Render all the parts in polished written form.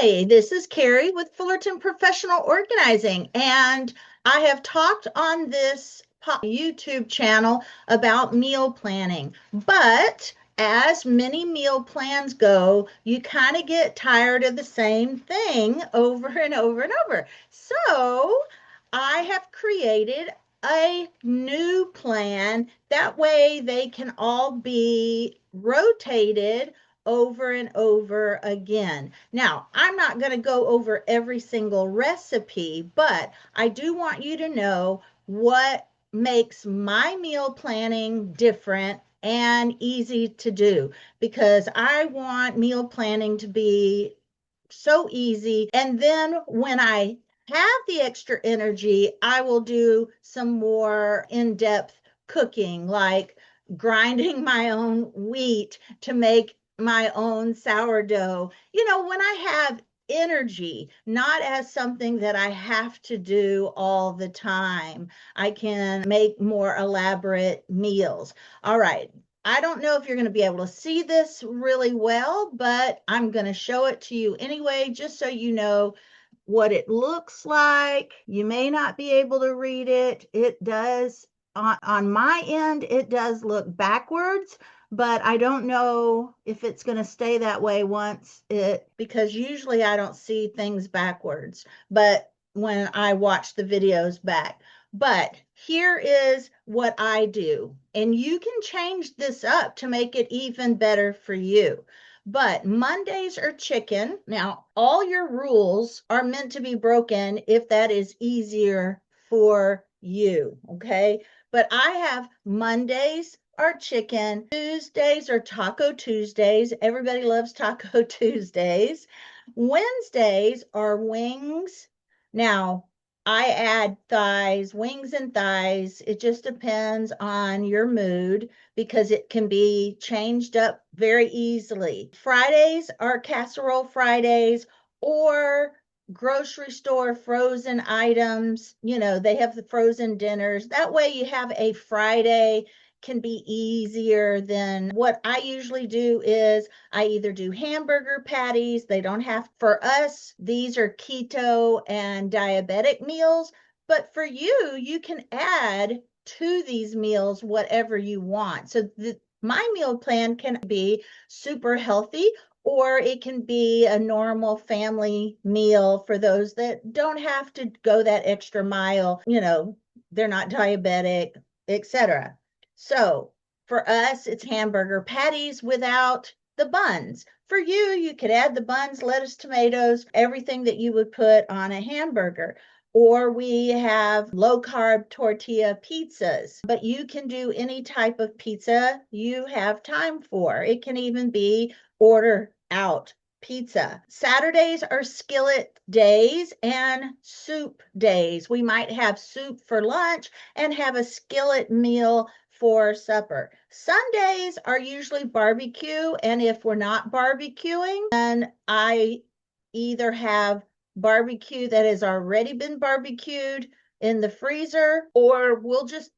Hi, this is Carrie with Fullerton Professional Organizing, and I have talked on this YouTube channel about meal planning. But as many meal plans go, you kind of get tired of the same thing over and over and over. So I have created a new plan. That way they can all be rotated over and over again. Now, I'm not going to go over every single recipe, but I do want you to know what makes my meal planning different and easy to do, because I want meal planning to be so easy. And then when I have the extra energy, I will do some more in-depth cooking, like grinding my own wheat to make my own sourdough. When I have energy, not as something that I have to do all the time, I can make more elaborate meals. All right. I don't know if you're going to be able to see this really well, but I'm going to show it to you anyway, just so you know what it looks like. You may not be able to read it. It does, on my end, it does look backwards, but I don't know if it's going to stay that way because usually I don't see things backwards, but when I watch the videos back. But here is what I do, and you can change this up to make it even better for you. But Mondays are chicken. Now, all your rules are meant to be broken if that is easier for you, okay? But I have Mondays are chicken, Tuesdays are Taco Tuesdays. Everybody loves Taco Tuesdays. Wednesdays are wings. Now, I add thighs, wings and thighs. It just depends on your mood because it can be changed up very easily. Fridays are casserole Fridays or grocery store frozen items. They have the frozen dinners. That way you have a Friday can be easier than what I usually do is I either do hamburger patties. They don't have, for us, these are keto and diabetic meals, but for you, you can add to these meals whatever you want. So my meal plan can be super healthy, or it can be a normal family meal for those that don't have to go that extra mile. They're not diabetic, etc. So for us, it's hamburger patties without the buns. For you, you could add the buns, lettuce, tomatoes, everything that you would put on a hamburger. Or we have low carb tortilla pizzas, but you can do any type of pizza you have time for. It can even be order out pizza. Saturdays are skillet days and soup days. We might have soup for lunch and have a skillet meal for supper. Sundays are usually barbecue, and if we're not barbecuing, then I either have barbecue that has already been barbecued in the freezer, or we'll just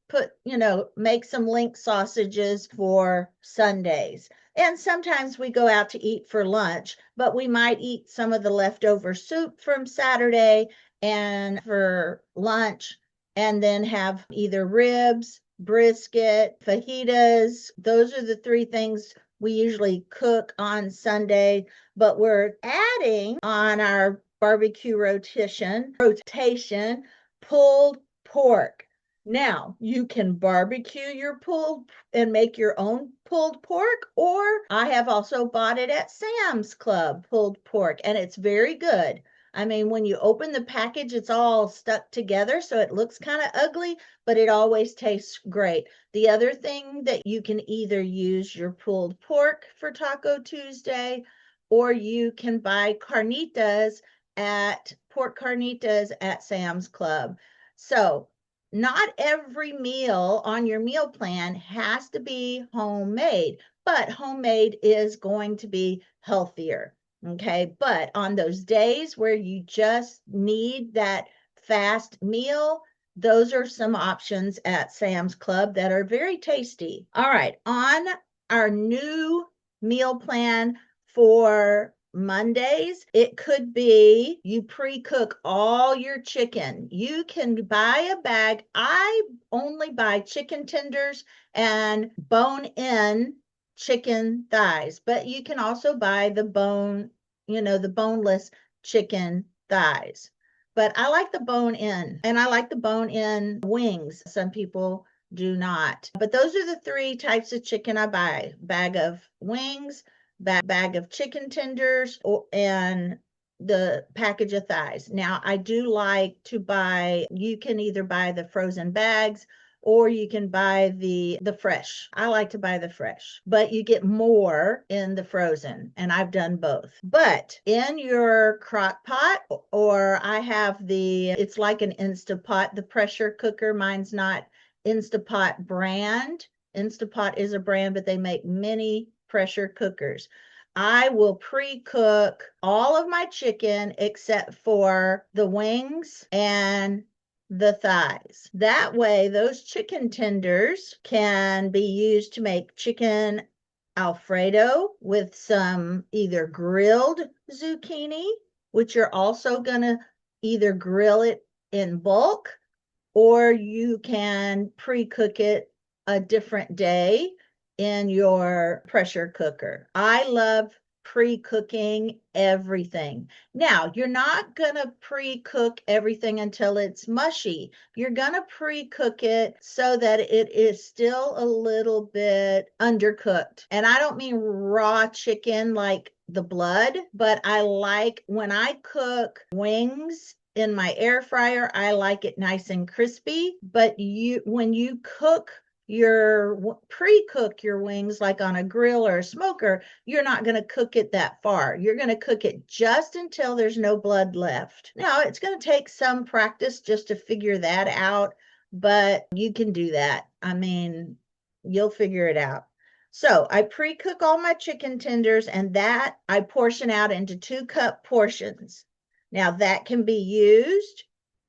make some link sausages for Sundays. And sometimes we go out to eat for lunch, but we might eat some of the leftover soup from Saturday and for lunch, and then have either ribs, brisket, fajitas. Those are the three things we usually cook on Sunday, but we're adding on our barbecue rotation pulled pork. Now, you can barbecue your pulled and make your own pulled pork, or I have also bought it at Sam's Club, pulled pork, and it's very good. I mean, when you open the package, it's all stuck together, so it looks kind of ugly, but it always tastes great. The other thing that you can either use your pulled pork for Taco Tuesday, or you can buy pork carnitas at Sam's Club. So not every meal on your meal plan has to be homemade, but homemade is going to be healthier. Okay, but on those days where you just need that fast meal, those are some options at Sam's Club that are very tasty. All right, on our new meal plan for Mondays, it could be you pre-cook all your chicken. You can buy a bag. I only buy chicken tenders and bone-in chicken thighs, but you can also buy the bone, the boneless chicken thighs. But I like the bone in, and I like the bone in wings. Some people do not. But those are the three types of chicken I buy: bag of wings, bag of chicken tenders, and the package of thighs. Now, I do like to buy, you can either buy the frozen bags or you can buy the fresh. I like to buy the fresh, but you get more in the frozen, and I've done both. But in your crock pot, or I have it's like an Instapot, the pressure cooker. Mine's not Instapot brand. Instapot is a brand, but they make many pressure cookers. I will pre-cook all of my chicken except for the wings and the thighs. That way, those chicken tenders can be used to make chicken Alfredo with some either grilled zucchini, which you're also going to either grill it in bulk, or you can pre-cook it a different day in your pressure cooker. I love pre-cooking everything. Now, you're not going to pre-cook everything until it's mushy. You're going to pre-cook it so that it is still a little bit undercooked. And I don't mean raw chicken like the blood, but I like when I cook wings in my air fryer, I like it nice and crispy. But when you pre-cook your wings like on a grill or a smoker, you're not going to cook it that far. You're going to cook it just until there's no blood left. Now, it's going to take some practice just to figure that out, but you can do that. I mean, you'll figure it out. So I pre-cook all my chicken tenders, and that I portion out into 2-cup portions. Now, that can be used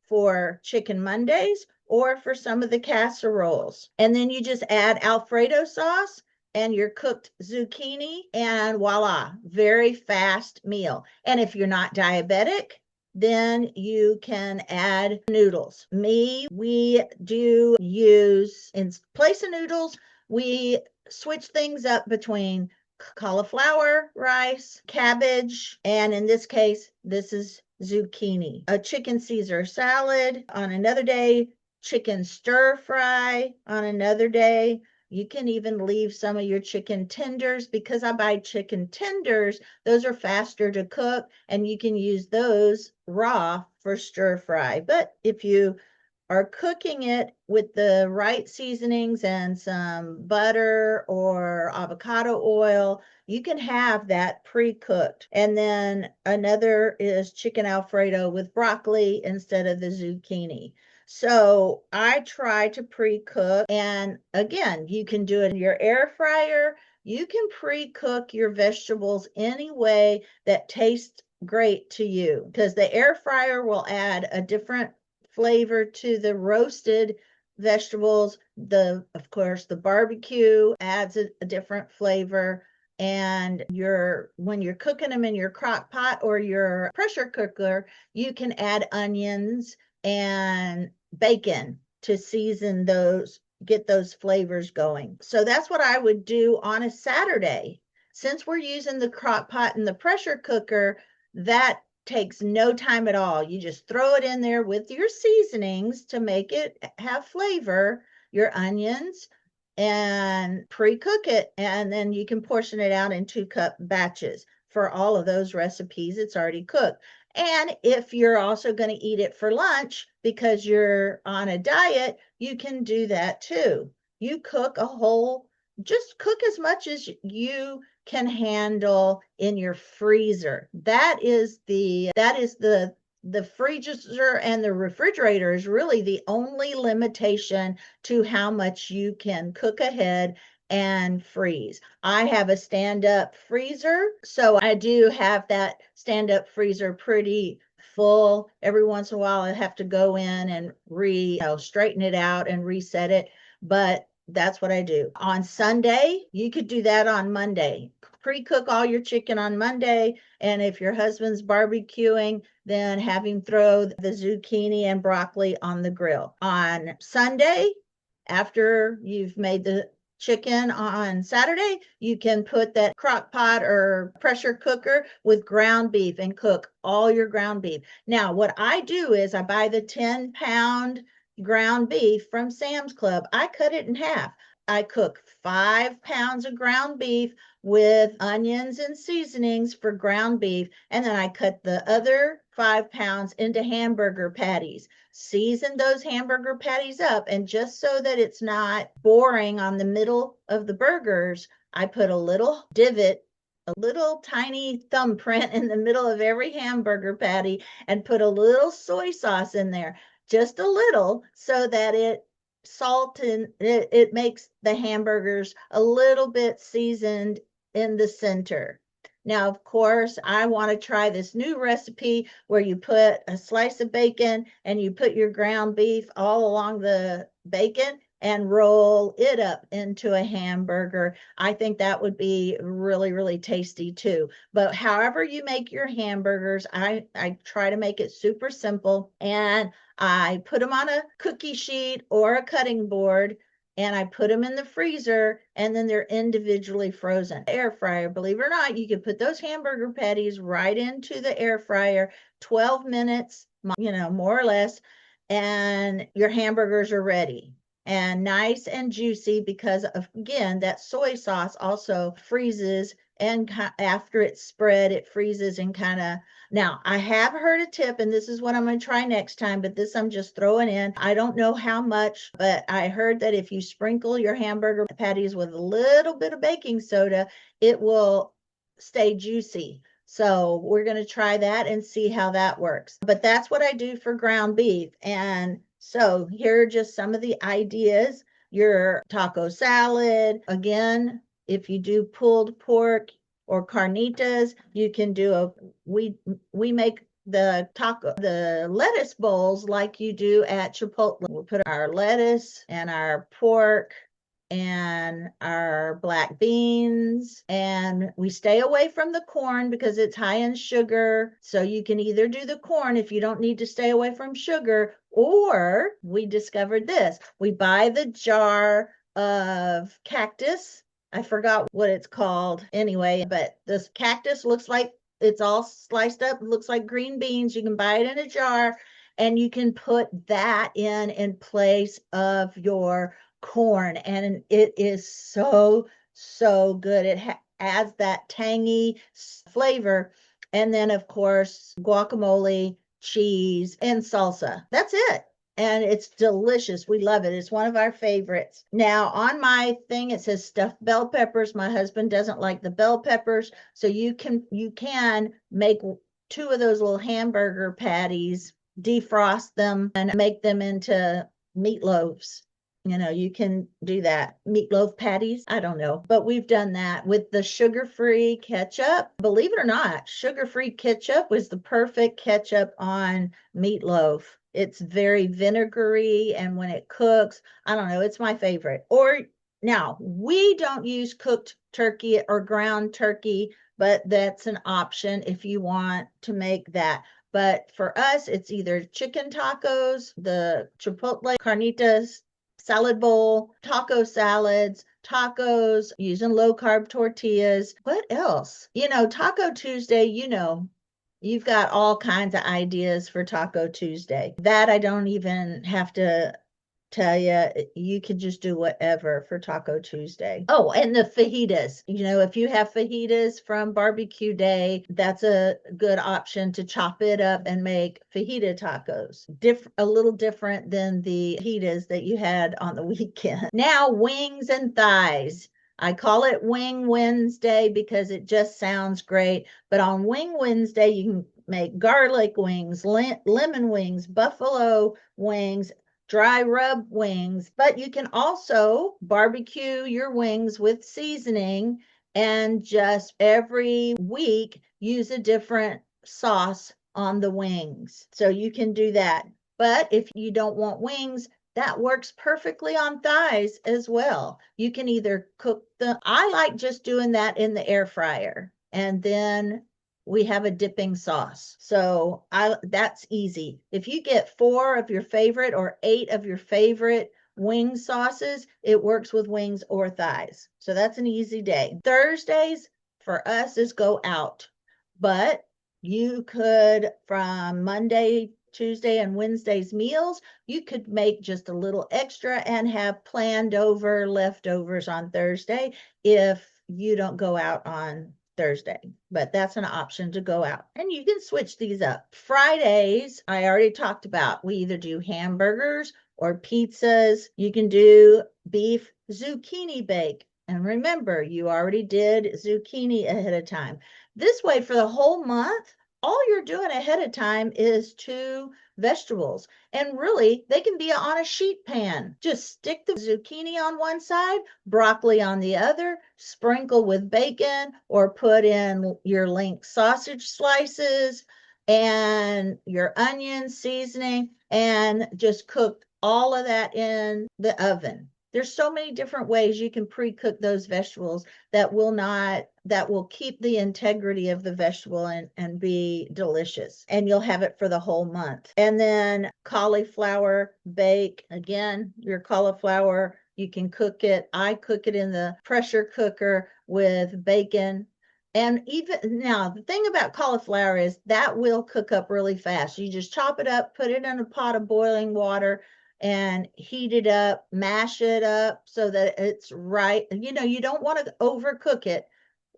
for Chicken Mondays or for some of the casseroles. And then you just add Alfredo sauce and your cooked zucchini, and voila, very fast meal. And if you're not diabetic, then you can add noodles. We do use, in place of noodles, we switch things up between cauliflower rice, cabbage, and in this case, this is zucchini. A chicken Caesar salad on another day, chicken stir fry on another day. You can even leave some of your chicken tenders, because I buy chicken tenders. Those are faster to cook, and you can use those raw for stir fry. But if you are cooking it with the right seasonings and some butter or avocado oil, you can have that pre-cooked. And then another is chicken Alfredo with broccoli instead of the zucchini. So I try to pre-cook. And again, you can do it in your air fryer. You can pre-cook your vegetables any way that tastes great to you, because the air fryer will add a different flavor to the roasted vegetables. Of course, the barbecue adds a different flavor. And when you're cooking them in your crock pot or your pressure cooker, you can add onions and bacon to season those, get those flavors going. So that's what I would do on a Saturday. Since we're using the crock pot and the pressure cooker, that takes no time at all. You just throw it in there with your seasonings to make it have flavor, your onions, and pre-cook it. And then you can portion it out in 2-cup batches. For all of those recipes, it's already cooked. And if you're also going to eat it for lunch because you're on a diet, you can do that too. You just cook as much as you can handle in your freezer. That is the freezer, and the refrigerator is really the only limitation to how much you can cook ahead and freeze. I have a stand-up freezer, so I do have that stand-up freezer pretty full. Every once in a while I have to go in and straighten it out and reset it, but that's what I do. On Sunday, you could do that on Monday. pre-cook all your chicken on Monday. And if your husband's barbecuing, then have him throw the zucchini and broccoli on the grill. On Sunday, after you've made the chicken on Saturday, you can put that crock pot or pressure cooker with ground beef and cook all your ground beef. Now, what I do is I buy the 10-pound ground beef from Sam's Club. I cut it in half. I cook 5 pounds of ground beef with onions and seasonings for ground beef, and then I cut the other 5 pounds into hamburger patties. Season those hamburger patties up, and just so that it's not boring on the middle of the burgers, I put a little divot, a little tiny thumbprint in the middle of every hamburger patty, and put a little soy sauce in there, just a little, so that it makes the hamburgers a little bit seasoned in the center. Now, of course, I want to try this new recipe where you put a slice of bacon and you put your ground beef all along the bacon and roll it up into a hamburger. I think that would be really, really tasty too. But however you make your hamburgers, I try to make it super simple, and I put them on a cookie sheet or a cutting board, and I put them in the freezer, and then they're individually frozen. Air fryer, believe it or not, you can put those hamburger patties right into the air fryer, 12 minutes, more or less, and your hamburgers are ready and nice and juicy because of, again, that soy sauce also freezes, and after it's spread, it freezes and kind of. Now, I have heard a tip, and this is what I'm going to try next time, but this I'm just throwing in. I don't know how much, but I heard that if you sprinkle your hamburger patties with a little bit of baking soda, it will stay juicy. So we're going to try that and see how that works. But that's what I do for ground beef. And so here are just some of the ideas. Your taco salad, again, if you do pulled pork or carnitas, you can do we make the lettuce bowls like you do at Chipotle. We'll put our lettuce and our pork and our black beans, and we stay away from the corn because it's high in sugar. So you can either do the corn if you don't need to stay away from sugar, or we discovered this. We buy the jar of cactus. I forgot what it's called anyway, but this cactus looks like it's all sliced up, looks like green beans. You can buy it in a jar, and you can put that in place of your corn, and it is so good. It adds that tangy flavor. And then, of course, guacamole, cheese, and salsa. That's it. And it's delicious. We love it. It's one of our favorites. Now, on my thing, it says stuffed bell peppers. My husband doesn't like the bell peppers, so you can make 2 of those little hamburger patties, defrost them, and make them into meatloaves. You can do that. Meatloaf patties, I don't know. But we've done that with the sugar-free ketchup. Believe it or not, sugar-free ketchup was the perfect ketchup on meatloaf. It's very vinegary, and when it cooks, I don't know, it's my favorite. Or now, we don't use cooked turkey or ground turkey, but that's an option if you want to make that. But for us, it's either chicken tacos, the Chipotle carnitas salad bowl, taco salads, tacos, using low carb tortillas. What else? Taco Tuesday, you've got all kinds of ideas for Taco Tuesday. That I don't even have to tell you. You could just do whatever for Taco Tuesday. Oh, and the fajitas. If you have fajitas from barbecue day, that's a good option to chop it up and make fajita tacos. A little different than the fajitas that you had on the weekend. Now, wings and thighs. I call it Wing Wednesday because it just sounds great. But on Wing Wednesday, you can make garlic wings, lemon wings, buffalo wings, dry rub wings, but you can also barbecue your wings with seasoning and just every week use a different sauce on the wings. So you can do that. But if you don't want wings, That works perfectly on thighs as well. You can either I like just doing that in the air fryer, and then we have a dipping sauce. So that's easy. If you get 4 of your favorite or 8 of your favorite wing sauces, it works with wings or thighs. So that's an easy day. Thursdays for us is go out, but you could, from Monday, Tuesday, and Wednesday's meals, you could make just a little extra and have planned over leftovers on Thursday if you don't go out on Thursday. But that's an option to go out. And you can switch these up. Fridays, I already talked about. We either do hamburgers or pizzas. You can do beef zucchini bake. And remember, you already did zucchini ahead of time. This way, for the whole month, all you're doing ahead of time is 2 vegetables. And really, they can be on a sheet pan. Just stick the zucchini on one side, broccoli on the other, sprinkle with bacon, or put in your link sausage slices and your onion seasoning, and just cook all of that in the oven. There's so many different ways you can pre-cook those vegetables that will keep the integrity of the vegetable and be delicious. And you'll have it for the whole month. And then cauliflower bake. Again, your cauliflower, you can cook it. I cook it in the pressure cooker with bacon. And even now, the thing about cauliflower is that will cook up really fast. You just chop it up, put it in a pot of boiling water, and heat it up, mash it up so that it's right. You don't want to overcook it.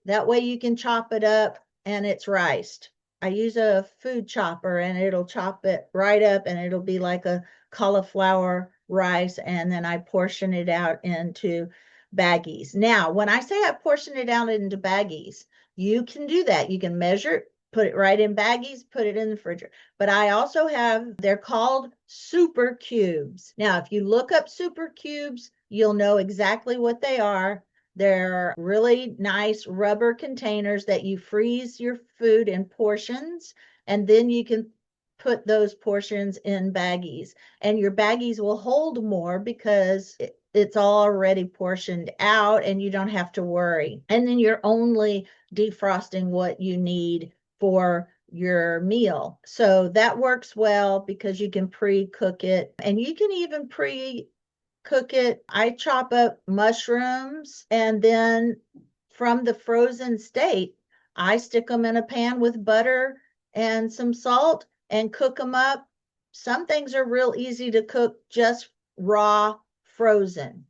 That way you can chop it up and it's riced. I use a food chopper and it'll chop it right up and it'll be like a cauliflower rice. And then I portion it out into baggies. Now, when I say I portion it out into baggies, you can do that. You can measure it, put it right in baggies, put it in the refrigerator. But I also they're called super cubes. Now, if you look up super cubes, you'll know exactly what they are. They're really nice rubber containers that you freeze your food in portions, and then you can put those portions in baggies. And your baggies will hold more because it's already portioned out and you don't have to worry. And then you're only defrosting what you need for your meal. So that works well because you can pre-cook it, and you can even pre-cook it. I chop up mushrooms, and then from the frozen state, I stick them in a pan with butter and some salt and cook them up. Some things are real easy to cook just raw frozen.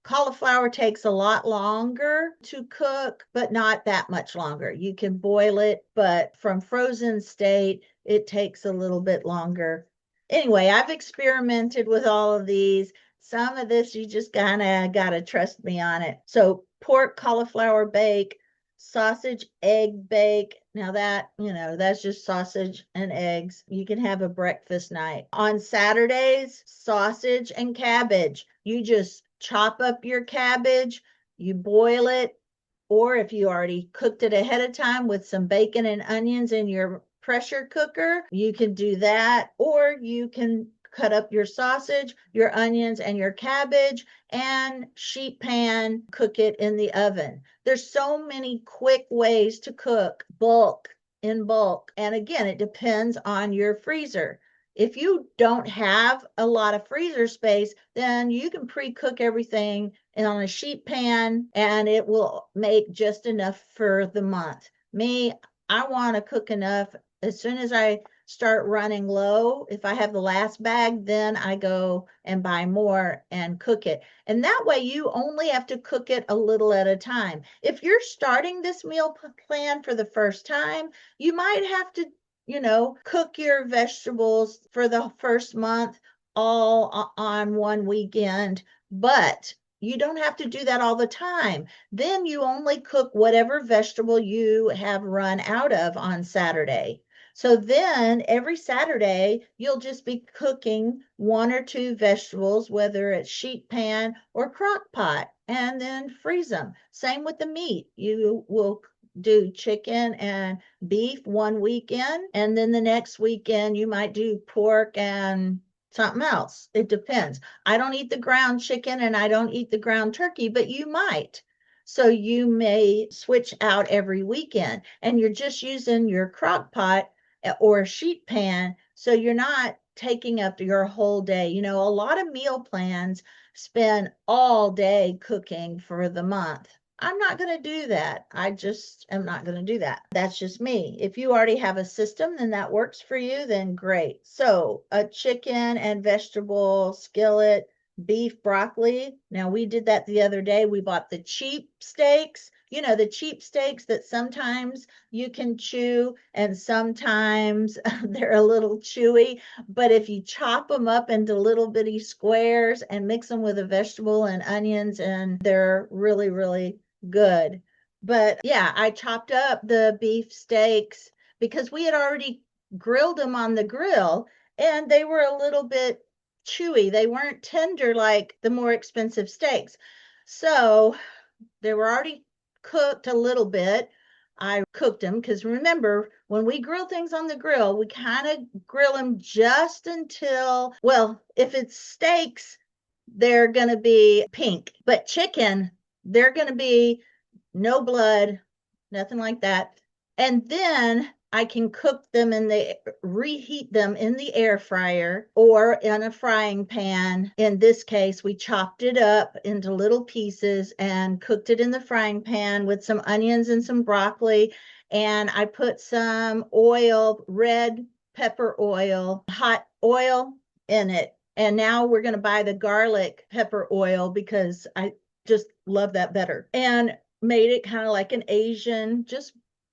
Cauliflower takes a lot longer to cook, but not that much longer. You can boil it, but from frozen state, it takes a little bit longer. Anyway, I've experimented with all of these. Some of this, you just kind of got to trust me on it. So pork cauliflower bake, sausage egg bake. Now that's just sausage and eggs. You can have a breakfast night. On Saturdays, sausage and cabbage. You just chop up your cabbage, you boil it, or if you already cooked it ahead of time with some bacon and onions in your pressure cooker, you can do that, or you can cut up your sausage, your onions, and your cabbage and sheet pan cook it in the oven. There's so many quick ways to cook in bulk. And again, it depends on your freezer. If you don't have a lot of freezer space, then you can pre-cook everything on a sheet pan and it will make just enough for the month. Me, I want to cook enough. As soon as I start running low, if I have the last bag, then I go and buy more and cook it. And that way you only have to cook it a little at a time. If you're starting this meal plan for the first time, you might have to cook your vegetables for the first month all on one weekend, but you don't have to do that all the time. Then you only cook whatever vegetable you have run out of on Saturday. So then every Saturday, you'll just be cooking 1 or 2 vegetables, whether it's sheet pan or crock pot, and then freeze them. Same with the meat. You will do chicken and beef one weekend, and then the next weekend you might do pork and something else. It depends. I don't eat the ground chicken and I don't eat the ground turkey, but you might. So you may switch out every weekend and you're just using your crock pot or a sheet pan. So you're not taking up your whole day. You know, a lot of meal plans spend all day cooking for the month. I'm not going to do that. I just am not going to do that. That's just me. If you already have a system, then that works for you, then great. So a chicken and vegetable skillet, beef, broccoli. Now we did that the other day. We bought the cheap steaks, you know, the cheap steaks that sometimes you can chew and sometimes they're a little chewy. But if you chop them up into little bitty squares and mix them with a vegetable and onions, and they're really, really good. But yeah, I chopped up the beef steaks because we had already grilled them on the grill and they were a little bit chewy. They weren't tender like the more expensive steaks. So they were already cooked a little bit. I cooked them because remember, when we grill things on the grill, we kind of grill them just until, well, if it's steaks, they're going to be pink, but chicken, they're going to be no blood, nothing like that. And then I can cook them reheat them in the air fryer or in a frying pan. In this case, we chopped it up into little pieces and cooked it in the frying pan with some onions and some broccoli. And I put some oil, red pepper oil, hot oil in it. And now we're going to buy the garlic pepper oil because I just love that better. And made it kind of like an Asian, just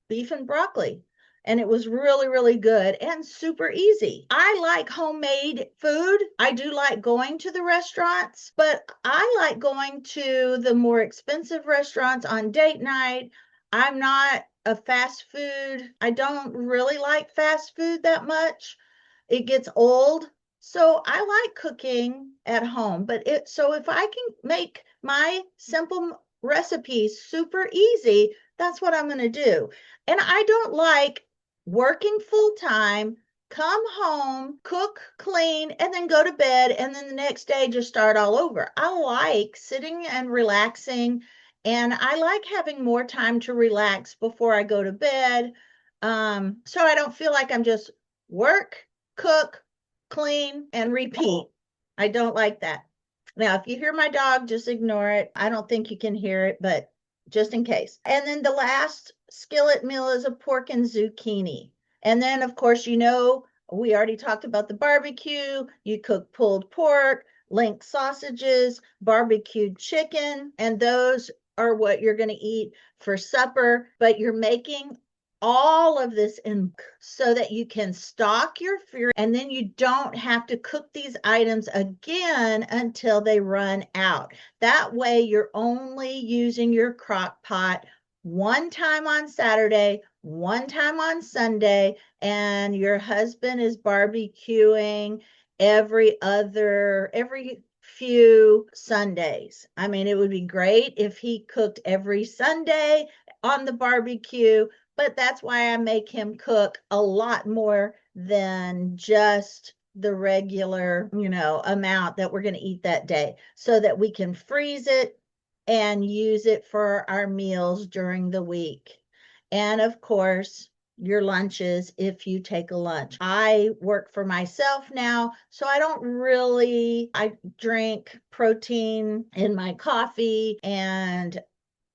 beef and broccoli. And it was really, really good and super easy. I like homemade food. I do like going to the restaurants, but I like going to the more expensive restaurants on date night. I'm not a fast food. I don't really like fast food that much. It gets old. So I like cooking at home, but so if I can make my simple recipes super easy, that's what I'm going to do. And I don't like working full time, come home, cook, clean, and then go to bed, and then the next day just start all over. I like sitting and relaxing, and I like having more time to relax before I go to bed. So I don't feel like I'm just work, cook, clean, and repeat. I don't like that. Now, if you hear my dog, just ignore it. I don't think you can hear it, but just in case. And then the last skillet meal is a pork and zucchini. And then, of course, you know, we already talked about the barbecue. You cook pulled pork, link sausages, barbecued chicken, and those are what you're going to eat for supper. But you're making all of this in so that you can stock your food and then you don't have to cook these items again until they run out. That way you're only using your crock pot one time on Saturday, one time on Sunday, and your husband is barbecuing every few Sundays. I mean, it would be great if he cooked every Sunday on the barbecue, but that's why I make him cook a lot more than just the regular, you know, amount that we're going to eat that day so that we can freeze it and use it for our meals during the week. And of course, your lunches if you take a lunch. I work for myself now, so I drink protein in my coffee and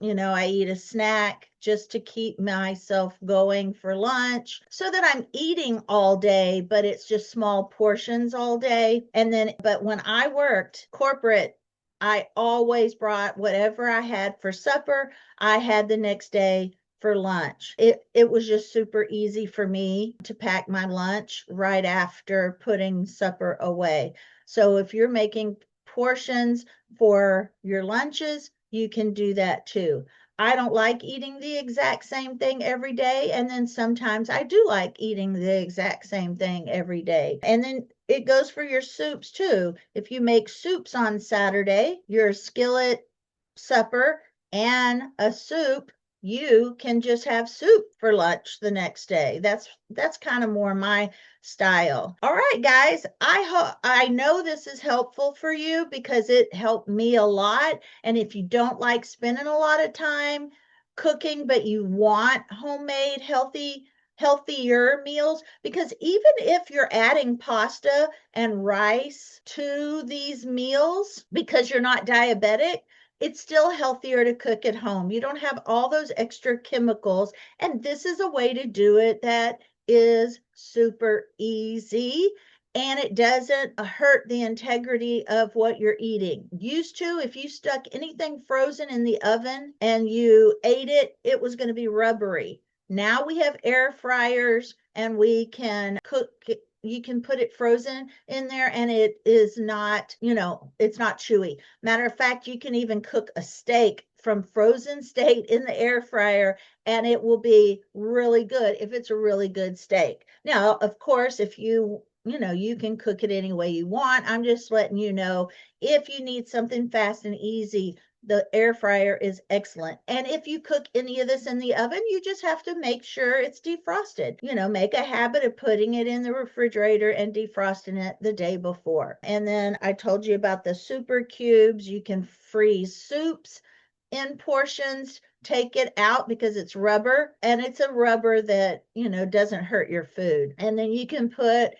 you know, I eat a snack just to keep myself going for lunch so that I'm eating all day, but it's just small portions all day. And then, but when I worked corporate, I always brought whatever I had for supper, I had the next day for lunch. It was just super easy for me to pack my lunch right after putting supper away. So if you're making portions for your lunches, you can do that too. I don't like eating the exact same thing every day. And then sometimes I do like eating the exact same thing every day. And then it goes for your soups too. If you make soups on Saturday, your skillet supper and a soup you can just have soup for lunch the next day. That's kind of more my style. All right, guys, I know this is helpful for you because it helped me a lot. And if you don't like spending a lot of time cooking, but you want homemade healthier meals, because even if you're adding pasta and rice to these meals because you're not diabetic, it's still healthier to cook at home. You don't have all those extra chemicals. And this is a way to do it that is super easy and it doesn't hurt the integrity of what you're eating. Used to, if you stuck anything frozen in the oven and you ate it, it was going to be rubbery. Now we have air fryers and we can cook it. You can put it frozen in there and it is not, it's not chewy. Matter of fact, you can even cook a steak from frozen steak in the air fryer and it will be really good if it's a really good steak. Now, of course, if you can cook it any way you want. I'm just letting you know if you need something fast and easy, the air fryer is excellent. And if you cook any of this in the oven, you just have to make sure it's defrosted. Make a habit of putting it in the refrigerator and defrosting it the day before. And then I told you about the super cubes. You can freeze soups in portions, take it out because it's rubber, and it's a rubber that doesn't hurt your food. And then you can put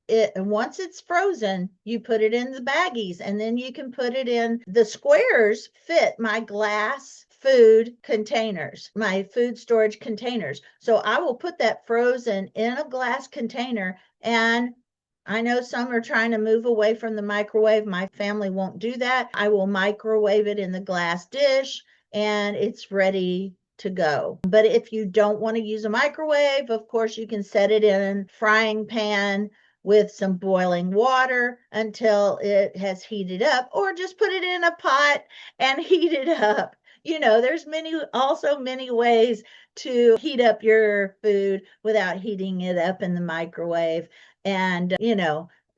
it, and once it's frozen, you put it in the baggies, and then you can put it in the squares fit my glass food containers, my food storage containers. So I will put that frozen in a glass container. And I know some are trying to move away from the microwave. My family won't do that. I will microwave it in the glass dish and it's ready to go. But if you don't want to use a microwave, of course, you can set it in a frying pan with some boiling water until it has heated up, or just put it in a pot and heat it up. There's many ways to heat up your food without heating it up in the microwave. And,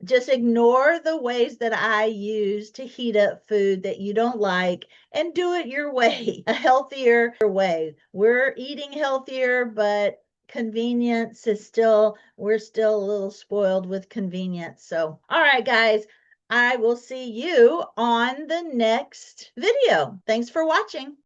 just ignore the ways that I use to heat up food that you don't like and do it your way, a healthier way. We're eating healthier, but we're still a little spoiled with convenience. So, all right, guys, I will see you on the next video. Thanks for watching.